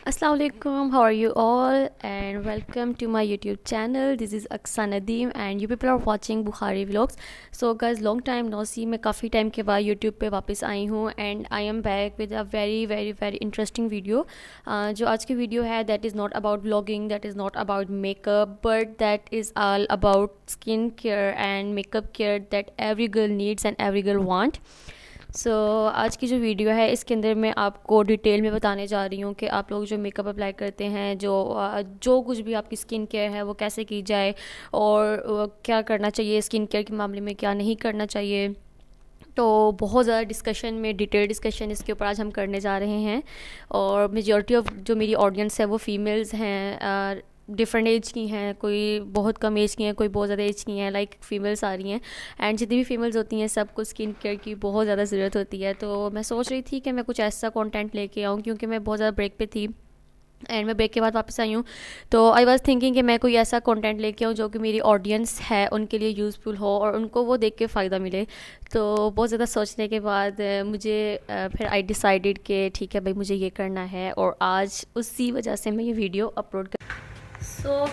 Assalamu alaikum, how are you all, and welcome to my YouTube channel. This is Aksa Nadeem and you people are watching Bukhari Vlogs. So guys, long time no see, मैं काफ़ी time के बाद YouTube पे वापस आई हूँ and I am back with a very interesting video. जो आज की वीडियो है that is not about vlogging, that is not about makeup, but that is all about skin care and makeup care that every girl needs and every girl want. आज की जो video है इसके अंदर मैं आपको डिटेल में बताने जा रही हूँ कि आप लोग जो मेकअप अप्लाई करते हैं, जो कुछ भी आपकी स्किन केयर है वो कैसे की जाए और क्या करना चाहिए स्किन केयर के मामले में, क्या नहीं करना चाहिए। तो बहुत ज़्यादा डिस्कशन में डिटेल डिस्कशन इसके ऊपर आज हम करने जा रहे हैं। और मेजॉरिटी ऑफ जो मेरी ऑडियंस है वो फ़ीमेल्स हैं, डिफरेंट एज की हैं, कोई बहुत कम एज की हैं, कोई बहुत ज़्यादा एज की हैं, लाइक फ़ीमेल्स आ रही हैं। एंड जितनी भी फीमेल्स होती हैं सबको स्किन केयर की बहुत ज़्यादा ज़रूरत होती है। तो मैं सोच रही थी कि मैं कुछ ऐसा कंटेंट लेके आऊँ, क्योंकि मैं बहुत ज़्यादा ब्रेक पे थी एंड मैं ब्रेक के बाद वापस आई हूँ। तो आई वॉज थिंकिंग कि मैं कोई ऐसा कंटेंट लेके आऊँ जो कि मेरी ऑडियंस है उनके लिए यूज़फुल हो और उनको वो देख के फ़ायदा मिले। तो बहुत ज़्यादा सोचने के बाद मुझे फिर आई डिसाइडेड कि ठीक है भाई, मुझे ये करना है और आज उसी वजह से मैं ये वीडियो अपलोड कर।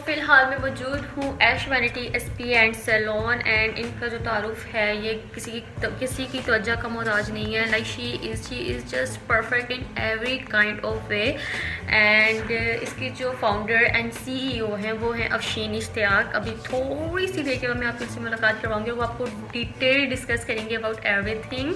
फ़िलहाल मैं मौजूद हूँ Ash Vanity SP and salon and इनका जो तारुफ है ये किसी की तवज्जो का मोहताज नहीं है। Like she is just perfect in every kind of way. And इसकी जो फाउंडर एंड CEO हैं वो हैं अफशीन इश्तियाक। अभी थोड़ी सी देर के बाद मैं आपसे इससे मुलाकात करवाऊँगी, वो आपको डिटेल डिस्कस करेंगे अबाउट एवरीथिंग।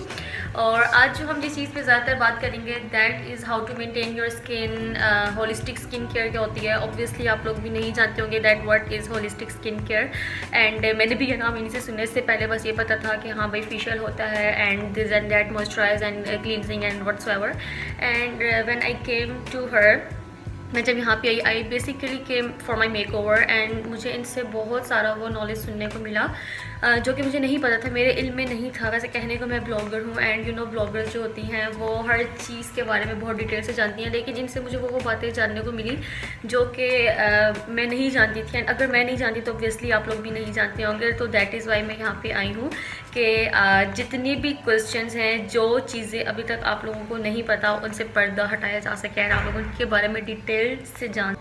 और आज जो हम जिस चीज़ पे ज़्यादातर बात करेंगे that is how to maintain your skin. Holistic skin care क्या होती है, ऑब्वियसली आप लोग भी नहीं जानते होंगे that what is holistic skin care. And मैंने भी ये नाम इन्हीं से सुनने से पहले बस ये पता था कि हाँ भाई फेशियल होता है and this and that moisturise and cleansing and whatsoever. And when I came to her, मैं जब यहाँ पे I basically came for my makeover and मुझे इनसे बहुत सारा वो नॉलेज सुनने को मिला जो कि मुझे नहीं पता था, मेरे इल्म में नहीं था। वैसे कहने को मैं ब्लॉगर हूँ एंड यू नो ब्लॉगर्स जो होती हैं वो हर चीज़ के बारे में बहुत डिटेल से जानती हैं, लेकिन इनसे मुझे वो बातें जानने को मिली जो कि मैं नहीं जानती थी। एंड अगर मैं नहीं जानती तो ऑब्वियसली आप लोग भी नहीं जानते होंगे। तो दैट इज़ वाई मैं यहाँ पे आई हूँ कि जितनी भी क्वेश्चंस हैं, जो चीज़ें अभी तक आप लोगों को नहीं पता उनसे पर्दा हटाया जा सके और आप लोग उनके बारे में डिटेल से जान।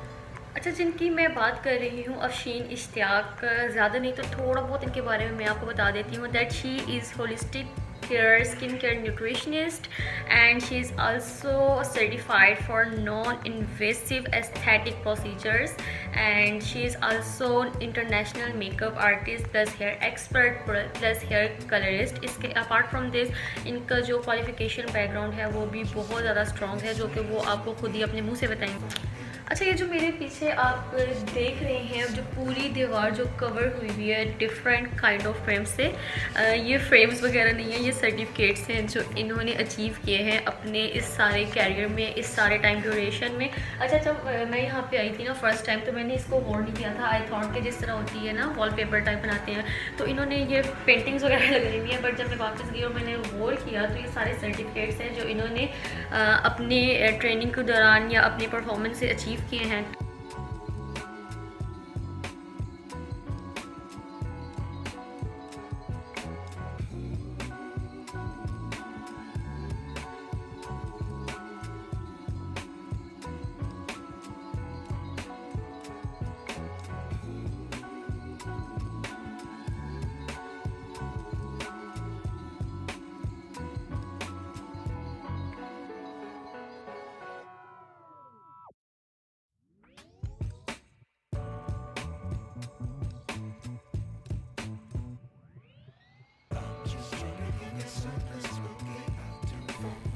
अच्छा, जिनकी मैं बात कर रही हूँ अफशीन इश्तियाक, ज़्यादा नहीं तो थोड़ा बहुत इनके बारे में मैं आपको बता देती हूँ that she is holistic care skin care nutritionist and she is also certified for non invasive aesthetic procedures and she is also international makeup artist plus hair expert plus hair colourist. इसके apart from this इनका जो qualification background है वो भी बहुत ज़्यादा strong है, जो कि वो आपको खुद ही अपने मुँह से बताएंगे। अच्छा, ये जो मेरे पीछे आप देख रहे हैं जो पूरी दीवार जो कवर हुई है डिफरेंट काइंड ऑफ फ्रेम से, ये फ्रेम्स वगैरह नहीं है, ये सर्टिफिकेट्स हैं जो इन्होंने अचीव किए हैं अपने इस सारे कैरियर में, इस सारे टाइम ड्यूरेशन में। अच्छा, जब मैं यहाँ पे आई थी ना फर्स्ट टाइम तो मैंने इसको वॉर नहीं किया था। आई थॉट कि जिस तरह होती है ना वॉलपेपर टाइप बनाते हैं तो इन्होंने ये पेंटिंग्स वगैरह लगाई हुई है, बट जब मैं वापस गई और मैंने वॉर किया तो ये सारे सर्टिफिकेट्स हैं जो इन्होंने अपने ट्रेनिंग के दौरान या अपनी परफॉर्मेंस से अचीव किए हैं।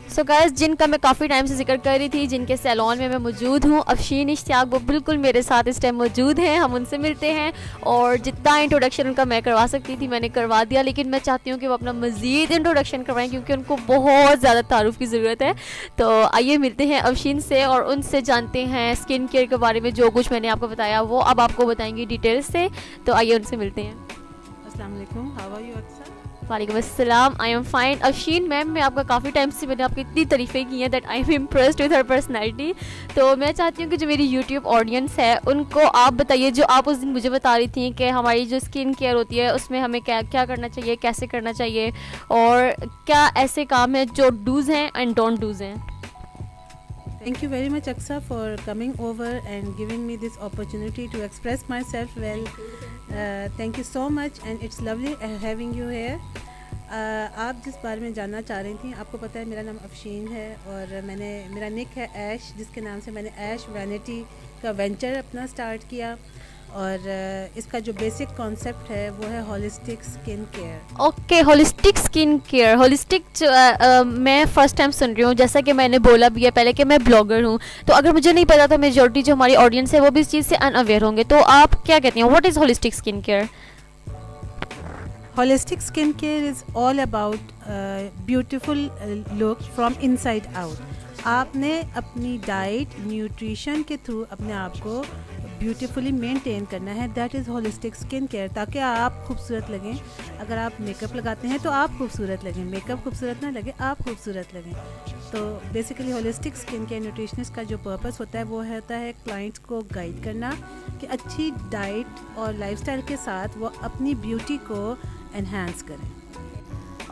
सो गाइस, जिनका मैं काफ़ी टाइम से जिक्र कर रही थी, जिनके सैलून में मैं मौजूद हूँ, अफशीन इश्तियाक, वो बिल्कुल मेरे साथ इस टाइम मौजूद हैं। हम उनसे मिलते हैं और जितना इंट्रोडक्शन उनका मैं करवा सकती थी मैंने करवा दिया, लेकिन मैं चाहती हूँ कि वो अपना मज़ीद इंट्रोडक्शन करवाएं क्योंकि उनको बहुत ज़्यादा तारुफ की ज़रूरत है। तो आइए मिलते हैं अफशीन से और उनसे जानते हैं स्किन केयर के बारे में। जो कुछ मैंने आपको बताया वो अब आपको बताएंगी डिटेल से, तो आइए उनसे मिलते हैं। अस्सलाम वालेकुम, हाउ आर यू अक्सर? वालेकुम अस्सलाम, I am fine. Afsheen ma'am, मैं आपका काफ़ी टाइम से मैंने आपकी इतनी तारीफ़ें की हैं that I am impressed with her personality. तो मैं चाहती हूँ कि जो मेरी यूट्यूब ऑडियंस है उनको आप बताइए, जो आप उस दिन मुझे बता रही थी कि हमारी जो स्किन केयर होती है उसमें हमें क्या क्या करना चाहिए, कैसे करना चाहिए और क्या ऐसे काम हैं जो डूज़ हैं एंड डोंट डूज़ हैं। Thank you very much, Aksa, for coming over and giving me this opportunity to express myself well. Thank you so much, and it's lovely having you here. आप जिस बारे में जानना चाह रही थी, आपको पता है मेरा नाम अफशीन है और मेरा निक है ऐश, जिसके नाम से मैंने ऐश वैनिटी का वेंचर अपना स्टार्ट किया। और इसका जो बेसिक कॉन्सेप्ट है वो है holistic skin care. Okay, holistic skin care, holistic मैं फ़र्स्ट टाइम सुन रही हूँ। जैसा कि मैंने बोला भी है पहले कि मैं ब्लॉगर हूँ, तो अगर मुझे नहीं पता तो मेजॉरिटी जो हमारी ऑडियंस है वो भी इस चीज़ से अनअवेयर होंगे। तो आप क्या कहती हैं, what is holistic skin care? Holistic skincare is all about beautiful look from inside out. आपने अपनी डाइट न्यूट्रिशन के थ्रू अपने आप को ब्यूटीफुली मेंटेन करना है। That is holistic skin care, ताकि आप खूबसूरत लगें। अगर आप मेकअप लगाते हैं तो आप खूबसूरत लगें, मेकअप खूबसूरत ना लगे, आप खूबसूरत लगें। तो basically holistic skin care nutritionist का जो पर्पस होता है वो होता है क्लाइंट्स को गाइड करना कि अच्छी डाइट और लाइफस्टाइल के साथ वो अपनी ब्यूटी को एनहांस करें।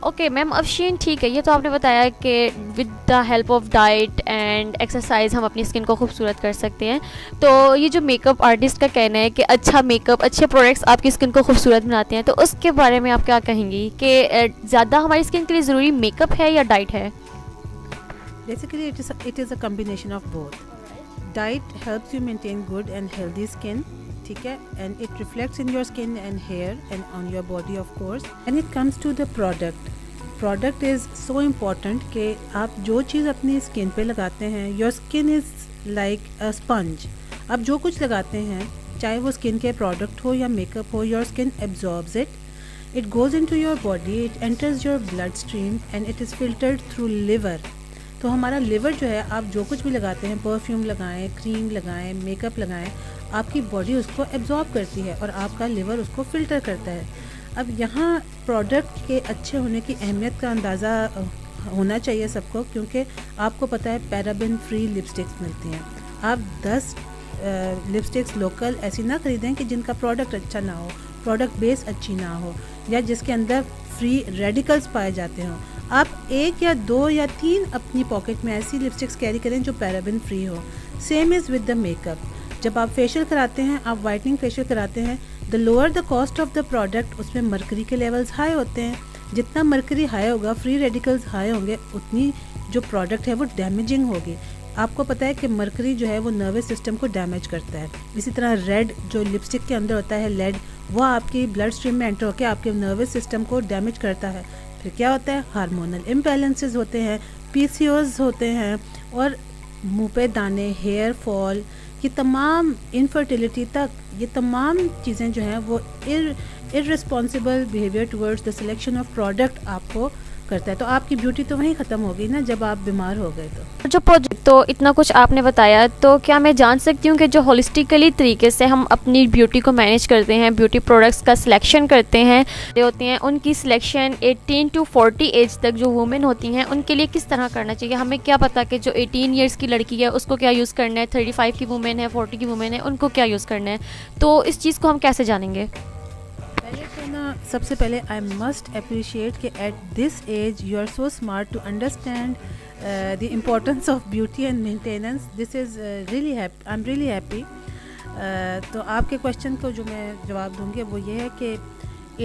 ओके मैम अफशीन, ठीक है, ये तो आपने बताया कि with the help of diet and exercise हम अपनी स्किन को खूबसूरत कर सकते हैं। तो ये जो मेकअप आर्टिस्ट का कहना है कि अच्छा मेकअप, अच्छे प्रोडक्ट्स आपकी स्किन को खूबसूरत बनाते हैं, तो उसके बारे में आप क्या कहेंगी कि ज़्यादा हमारी स्किन के लिए ज़रूरी मेकअप है या डाइट है? Basically it is a combination of both. Diet helps you maintain good and healthy skin, ठीक है, and it reflects in your skin and hair and on your body of course. And it comes to the product is so important कि आप जो चीज़ अपनी skin पे लगाते हैं, your skin is like a sponge. आप जो कुछ लगाते हैं, चाहे वो स्किन के प्रोडक्ट हो या मेकअप हो, your skin absorbs it goes in to your body, it enters your blood stream and it is filtered through liver. तो हमारा लिवर जो है, आप जो कुछ भी लगाते हैं, परफ्यूम लगाएं, क्रीम लगाएं, मेकअप लगाएं, आपकी बॉडी उसको एब्जॉर्ब करती है और आपका लिवर उसको फ़िल्टर करता है। अब यहाँ प्रोडक्ट के अच्छे होने की अहमियत का अंदाज़ा होना चाहिए सबको, क्योंकि आपको पता है पैराबेन फ्री लिपस्टिक्स मिलती हैं। आप 10 लिपस्टिक्स लोकल ऐसी ना ख़रीदें कि जिनका प्रोडक्ट अच्छा ना हो, प्रोडक्ट बेस अच्छी ना हो, या जिसके अंदर फ्री रेडिकल्स पाए जाते हों। आप 1 या 2 या 3 अपनी पॉकेट में ऐसी लिपस्टिक्स कैरी करें जो पैराबेन फ्री हो। Same is with the makeup. जब आप फेशियल कराते हैं, आप वाइटनिंग फेशियल कराते हैं, the lower the cost of the product, उसमें मरकरी के लेवल्स हाई होते हैं। जितना मरकरी हाई होगा, फ्री रेडिकल्स हाई होंगे, उतनी जो प्रोडक्ट है वो डैमेजिंग होगी। आपको पता है कि मरकरी जो है वो नर्वस सिस्टम को डैमेज करता है। इसी तरह रेड जो लिपस्टिक के अंदर होता है, लेड, वो आपकी ब्लड स्ट्रीम में एंटर होकर आपके नर्वस सिस्टम को डैमेज करता है। फिर क्या होता है, हार्मोनल इम्बैलेंसेस होते हैं, PCOS होते हैं, और मुंह पे दाने, हेयर फॉल, ये तमाम इनफर्टिलिटी तक, ये तमाम चीज़ें जो हैं वो irresponsible behaviour towards the selection of product आपको करता है। तो आपकी ब्यूटी तो वहीं ख़त्म हो गई ना जब आप बीमार हो गए। जो प्रोजेक्ट, तो इतना कुछ आपने बताया, तो क्या मैं जान सकती हूँ कि जो होलिस्टिकली तरीके से हम अपनी ब्यूटी को मैनेज करते हैं, ब्यूटी प्रोडक्ट्स का सिलेक्शन करते हैं, होते हैं उनकी सिलेक्शन 18 to 40 एज तक जो वुमेन होती हैं उनके लिए किस तरह करना चाहिए? हमें क्या पता कि जो 18 ईयर्स की लड़की है उसको क्या यूज़ करना है, 35 की वुमेन है, 40 की वुमेन है, उनको क्या यूज़ करना है? तो इस चीज़ को हम कैसे जानेंगे? सबसे पहले आई मस्ट अप्रिशिएट कि at this age you are so smart to understand the importance of beauty and maintenance. This is really happy, I am really happy. तो आपके क्वेश्चन को जो मैं जवाब दूंगी वो ये है कि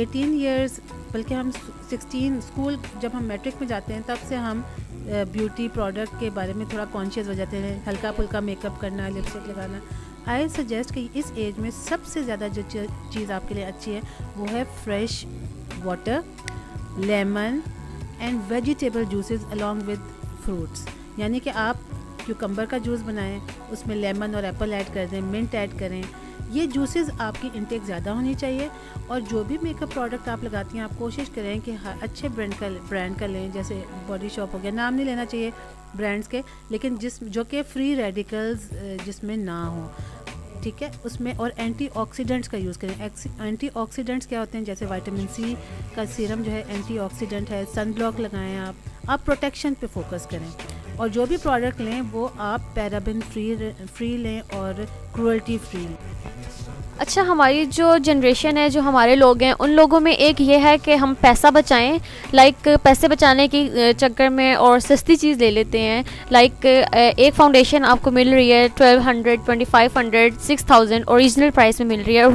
18 ईयर्स, बल्कि हम 16, स्कूल जब हम मैट्रिक में जाते हैं तब से हम ब्यूटी प्रोडक्ट के बारे में थोड़ा कॉन्शियस हो जाते हैं। हल्का फुल्का मेकअप करना, लिपस्टिक लगाना। आई सजेस्ट कि इस एज में सबसे ज़्यादा जो चीज़ आपके लिए अच्छी है वो है fresh water, lemon and vegetable juices along with fruits. यानी कि आप क्यूकम्बर का जूस बनाएं, उसमें लेमन और एप्पल ऐड कर दें, मिंट ऐड करें। ये जूसेस आपकी इंटेक ज़्यादा होनी चाहिए। और जो भी मेकअप प्रोडक्ट आप लगाती हैं, आप कोशिश करें कि अच्छे ब्रांड का लें, जैसे बॉडी शॉप हो गया, नाम नहीं लेना चाहिए ब्रांड्स के, लेकिन जो कि फ्री रेडिकल्स जिसमें ना हो, ठीक है, उसमें। और एंटीऑक्सीडेंट्स का यूज़ करें। एंटीऑक्सीडेंट्स क्या होते हैं, जैसे विटामिन C का सीरम जो है एंटीऑक्सीडेंट है। सन ब्लॉक लगाएं आप प्रोटेक्शन पे फोकस करें। और जो भी प्रोडक्ट लें वो आप पैराबेन फ्री लें और क्रूअल्टी फ्री। अच्छा, हमारी जो जनरेशन है, जो हमारे लोग हैं, उन लोगों में एक ये है कि हम पैसा बचाएं, लाइक पैसे बचाने की चक्कर में और सस्ती चीज़ ले लेते हैं। लाइक एक फाउंडेशन आपको मिल रही है 1200, 2500, 6000 ओरिजिनल प्राइस में मिल रही है, और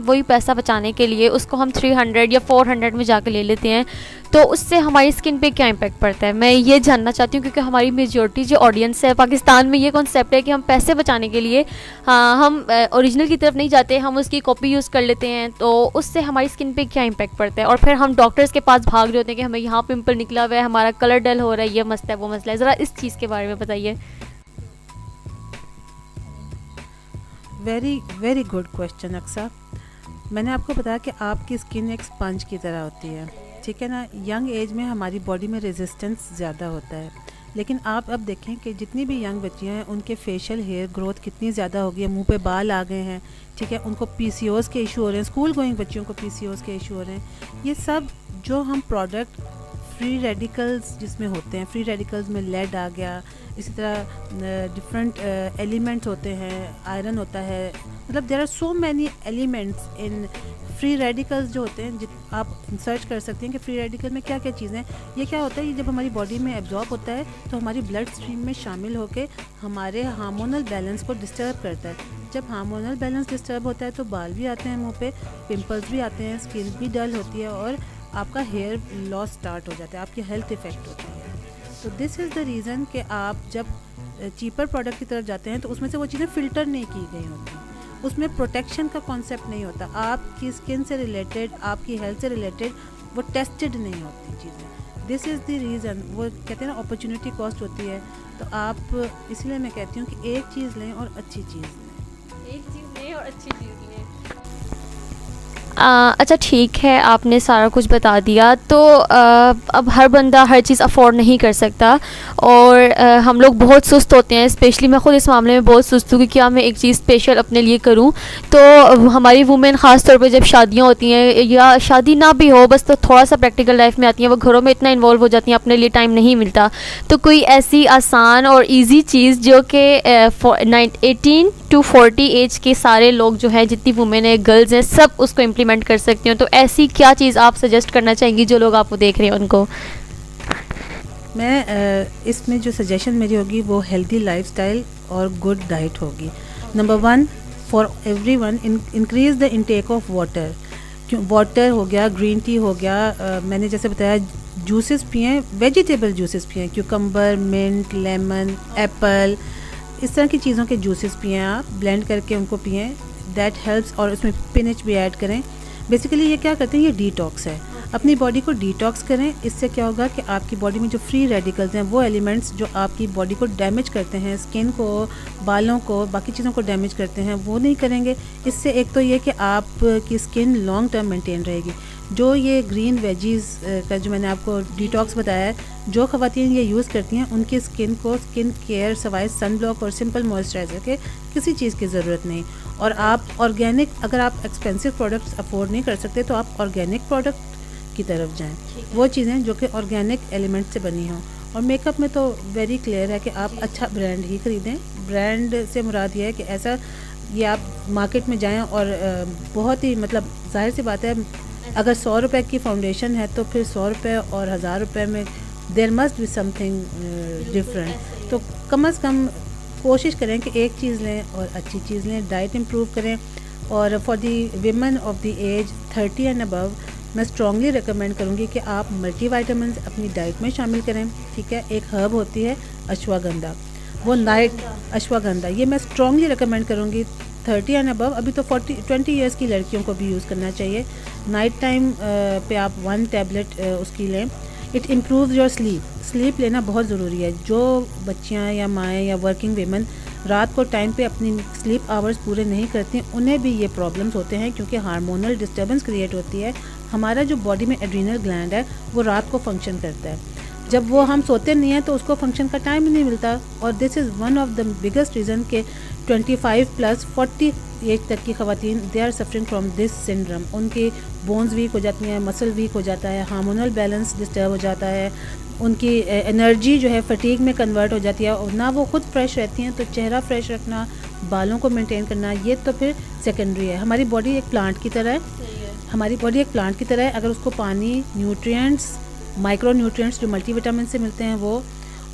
वही पैसा बचाने के लिए उसको हम 300 या 400 में जाकर ले लेते हैं। तो उससे हमारी स्किन पे क्या इम्पैक्ट पड़ता है, मैं ये जानना चाहती हूँ, क्योंकि हमारी मेजॉरिटी जो ऑडियंस है पाकिस्तान में, ये कॉन्सेप्ट है कि हम पैसे बचाने के लिए हम ओरिजिनल की तरफ नहीं जाते, हम उसकी कॉपी यूज़ कर लेते हैं। तो उससे हमारी स्किन पे क्या इम्पैक्ट पड़ता है, और फिर हम डॉक्टर्स के पास भाग रहे होते हैं कि हमें यहाँ पिंपल निकला हुआ है, हमारा कलर डल हो रहा है, ये मसला है, वो मसला है। ज़रा इस चीज़ के बारे में बताइए। Very very good question Aqsa. मैंने आपको बताया कि आपकी स्किन एक स्पंज की तरह होती है, ठीक है ना। यंग एज में हमारी बॉडी में रेजिस्टेंस ज़्यादा होता है, लेकिन आप अब देखें कि जितनी भी यंग बच्चियां हैं उनके फेशियल हेयर ग्रोथ कितनी ज़्यादा हो गई है, मुंह पे बाल आ गए हैं, ठीक है। उनको पीसीओएस के इशू हो रहे हैं, स्कूल गोइंग बच्चियों को पीसीओएस के इशू हो रहे हैं। ये सब जो हम प्रोडक्ट फ्री रेडिकल्स जिसमें होते हैं, फ्री रेडिकल्स में लेड आ गया, इसी तरह डिफरेंट एलिमेंट्स होते हैं, आयरन होता है, मतलब there are so many elements in free radicals जो होते हैं। आप सर्च कर सकते हैं कि फ्री रेडिकल में क्या क्या चीज़ें। ये क्या होता है, ये जब हमारी बॉडी में एब्जॉर्ब होता है तो हमारी ब्लड स्ट्रीम में शामिल होकर हमारे हार्मोनल बैलेंस को डिस्टर्ब करता है। जब हार्मोनल बैलेंस डिस्टर्ब होता है तो बाल भी आते हैं मुंह पे, पिंपल्स भी आते हैं, स्किन भी डल होती है और आपका हेयर लॉस स्टार्ट हो जाता है, आपकी हेल्थ इफ़ेक्ट होती है। तो दिस इज़ द रीज़न कि आप जब चीपर प्रोडक्ट की तरफ जाते हैं तो उसमें से वो चीज़ें फ़िल्टर नहीं की गई होती, उसमें प्रोटेक्शन का कॉन्सेप्ट नहीं होता, आपकी स्किन से रिलेटेड, आपकी हेल्थ से रिलेटेड वो टेस्टेड नहीं होती चीज़ें। This is the reason. वो कहते हैं ना अपॉर्चुनिटी कॉस्ट होती है, तो आप इसलिए मैं कहती हूँ कि एक चीज़ लें और अच्छी चीज़ लें। एक चीज़ लें और अच्छी चीज़ लें। अच्छा ठीक है, आपने सारा कुछ बता दिया। तो अब हर बंदा हर चीज़ अफोर्ड नहीं कर सकता, और हम लोग बहुत सुस्त होते हैं, स्पेशली मैं ख़ुद इस मामले में बहुत सुस्त हूँ कि क्या मैं एक चीज़ स्पेशल अपने लिए करूँ। तो हमारी वुमेन ख़ास तौर पे जब शादियाँ होती हैं, या शादी ना भी हो, बस तो थोड़ा सा प्रैक्टिकल लाइफ में आती हैं, वो घरों में इतना इन्वॉल्व हो जाती हैं, अपने लिए टाइम नहीं मिलता। तो कोई ऐसी आसान और ईजी चीज़ जो कि 18 to 40 एज के सारे लोग जो हैं, जितनी वुमेन है, गर्ल्स हैं, सब उसको इम्प्लीमेंट कर सकती हैं। तो ऐसी क्या चीज़ आप सजेस्ट करना चाहेंगी जो लोग आपको देख रहे हैं उनको? मैं इसमें जो सजेशन मेरी होगी वो हेल्दी लाइफस्टाइल और गुड डाइट होगी। Number 1 for everyone, increase the intake of water. Water हो गया, ग्रीन टी हो गया, मैंने जैसे बताया जूसेस पिएँ, वेजिटेबल जूसेस पिएँ, क्यूकम्बर, मिंट, लेमन, एप्पल, इस तरह की चीज़ों के जूसेस पिएँ, आप ब्लेंड करके उनको पिएँ, दैट हेल्प्स। और उसमें स्पिनच भी ऐड करें। बेसिकली ये क्या करते हैं, ये डिटॉक्स है, अपनी बॉडी को डिटॉक्स करें। इससे क्या होगा कि आपकी बॉडी में जो फ्री रेडिकल्स हैं, वो एलिमेंट्स जो आपकी बॉडी को डैमेज करते हैं, स्किन को, बालों को, बाकी चीज़ों को डैमेज करते हैं, वो नहीं करेंगे। इससे एक तो ये कि आपकी स्किन लॉन्ग टर्म मेंटेन रहेगी। जो ये ग्रीन वेजीज़ का जो मैंने आपको डिटॉक्स बताया है, जो ख़वातीन ये यूज़ करती हैं उनकी स्किन को स्किन केयर सवाए सन ब्लॉक और सिंपल मॉइस्चराइज़र के किसी चीज़ की ज़रूरत नहीं। और आप ऑर्गेनिक, अगर आप एक्सपेंसिव प्रोडक्ट्स अफोर्ड नहीं कर सकते तो आप ऑर्गेनिक प्रोडक्ट की तरफ जाएं, वो चीज़ें जो कि ऑर्गेनिक एलिमेंट से बनी हों। और मेकअप में तो वेरी क्लियर है कि आप अच्छा ब्रांड ही ख़रीदें। ब्रांड से मुराद ये है कि ऐसा, ये आप मार्केट में जाएँ और बहुत ही, मतलब जाहिर सी बात है, अगर 100 रुपये की फाउंडेशन है तो फिर 100 रुपये और 1000 रुपये में there must be something different. तो कम से कम कोशिश करें कि एक चीज़ लें और अच्छी चीज़ लें, डाइट इम्प्रूव करें। और for the women of the age 30 and above, मैं स्ट्रॉन्गली रिकमेंड करूँगी कि आप मल्टीविटामिन अपनी डाइट में शामिल करें, ठीक है। एक हर्ब होती है अश्वगंधा, वो नाइट अश्वगंधा, ये मैं स्ट्रॉन्गली रिकमेंड करूँगी 30 एंड अबव। अभी तो 20 ईयर्स की लड़कियों को भी यूज़ करना चाहिए। नाइट टाइम पे आप 1 टैबलेट उसकी लें। इट इम्प्रूव योर स्लीप लेना बहुत ज़रूरी है। जो बच्चियाँ या माएँ या वर्किंग वीमेन रात को टाइम पे अपनी स्लीप आवर्स पूरे नहीं करती, उन्हें भी ये प्रॉब्लम्स होते हैं, क्योंकि हार्मोनल डिस्टर्बेंस क्रिएट होती है। हमारा जो बॉडी में एड्रीनल ग्लैंड है वो रात को फंक्शन करता है, जब वो हम सोते नहीं हैं तो उसको फंक्शन का टाइम ही नहीं मिलता। और this is one of the biggest reason के 25+ 40 एज तक की ख़वातीन they are suffering from this syndrome. उनकी बोन्स वीक हो जाती हैं, मसल वीक हो जाता है, हार्मोनल बैलेंस डिस्टर्ब हो जाता है, उनकी एनर्जी जो है फटीग में कन्वर्ट हो जाती है और ना वो खुद फ्रेश रहती हैं। तो चेहरा फ्रेश रखना, बालों को मेंटेन करना, ये तो फिर सेकेंडरी है। हमारी बॉडी एक प्लांट की तरह है, हमारी बॉडी एक प्लांट की तरह है। अगर उसको पानी, न्यूट्रिएंट्स, माइक्रो न्यूट्रिएंट्स जो मल्टीविटामिन से मिलते हैं वो,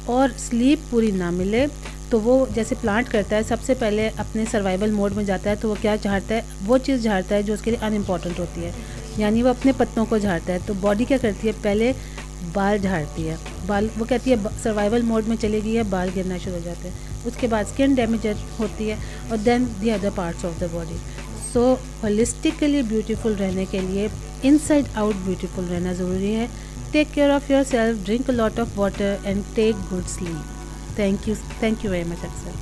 और स्लीप पूरी ना मिले, तो वो जैसे प्लांट करता है सबसे पहले अपने सर्वाइवल मोड में जाता है। तो वो क्या झाड़ता है, वो चीज़ झाड़ता है जो उसके लिए अनइम्पॉर्टेंट होती है, यानी वो अपने पत्तों को झाड़ता है। तो बॉडी क्या करती है, पहले बाल झाड़ती है, बाल वो कहती है सर्वाइवल मोड में चली गई है, बाल गिरना शुरू हो जाते हैं। उसके बाद स्किन डैमेज होती है और then the other parts of the body. So holistically beautiful रहने के लिए इनसाइड आउट ब्यूटीफुल रहना ज़रूरी है। Take care of yourself, drink a lot of water and take good sleep. Thank you very much अक्सर।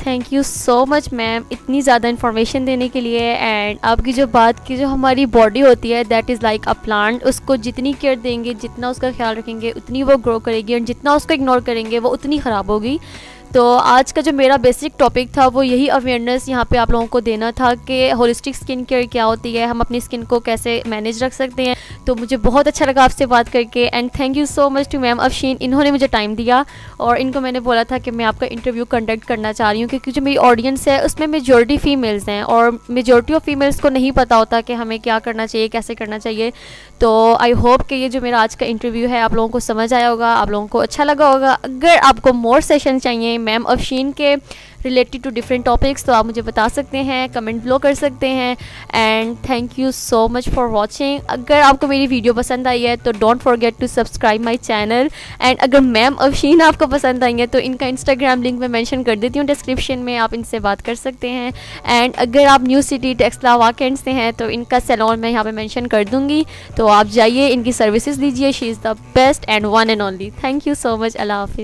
Thank you so much ma'am इतनी ज़्यादा information देने के लिए। एंड आपकी जो बात की, जो हमारी बॉडी होती है that is like a plant, उसको जितनी केयर देंगे, जितना उसका ख्याल रखेंगे, उतनी वो ग्रो करेगी, और जितना उसको इग्नोर करेंगे वो उतनी ख़राब होगी। तो आज का जो मेरा बेसिक टॉपिक था वो यही अवेयरनेस यहाँ पे आप लोगों को देना था कि होलिस्टिक स्किन केयर क्या होती है, हम अपनी स्किन को कैसे मैनेज रख सकते हैं। तो मुझे बहुत अच्छा लगा आपसे बात करके, and thank you so much to ma'am Afsheen, इन्होंने मुझे टाइम दिया। और इनको मैंने बोला था कि मैं आपका इंटरव्यू कंडक्ट करना चाह रही हूँ, क्योंकि जो मेरी ऑडियंस है उसमें मेजॉरिटी फ़ीमेल्स हैं, और मेजॉरिटी ऑफ फीमेल्स को नहीं पता होता कि हमें क्या करना चाहिए, कैसे करना चाहिए। तो आई होप कि ये जो मेरा आज का इंटरव्यू है आप लोगों को समझ आया होगा, आप लोगों को अच्छा लगा होगा। अगर आपको मोर सेशन चाहिए मैम अफशीन के रिलेटेड टू डिफरेंट टॉपिक्स, तो आप मुझे बता सकते हैं, कमेंट ब्लो कर सकते हैं। And thank you so much for watching. अगर आपको मेरी वीडियो पसंद आई है तो don't forget to subscribe my channel. And अगर मैम अफशीन आपको पसंद आई है तो इनका इंस्टाग्राम लिंक मैं मेंशन कर देती हूँ डिस्क्रिप्शन में, आप इनसे बात कर सकते हैं। एंड अगर आप न्यू सिटी टेक्सला वाकेंड से हैं तो इनका सैलून मैं यहाँ पे मेंशन कर दूँगी, तो आप जाइए, इनकी सर्विसेज लीजिए। She is the best and one and only. Thank you so much. अल्लाह हाफिज़।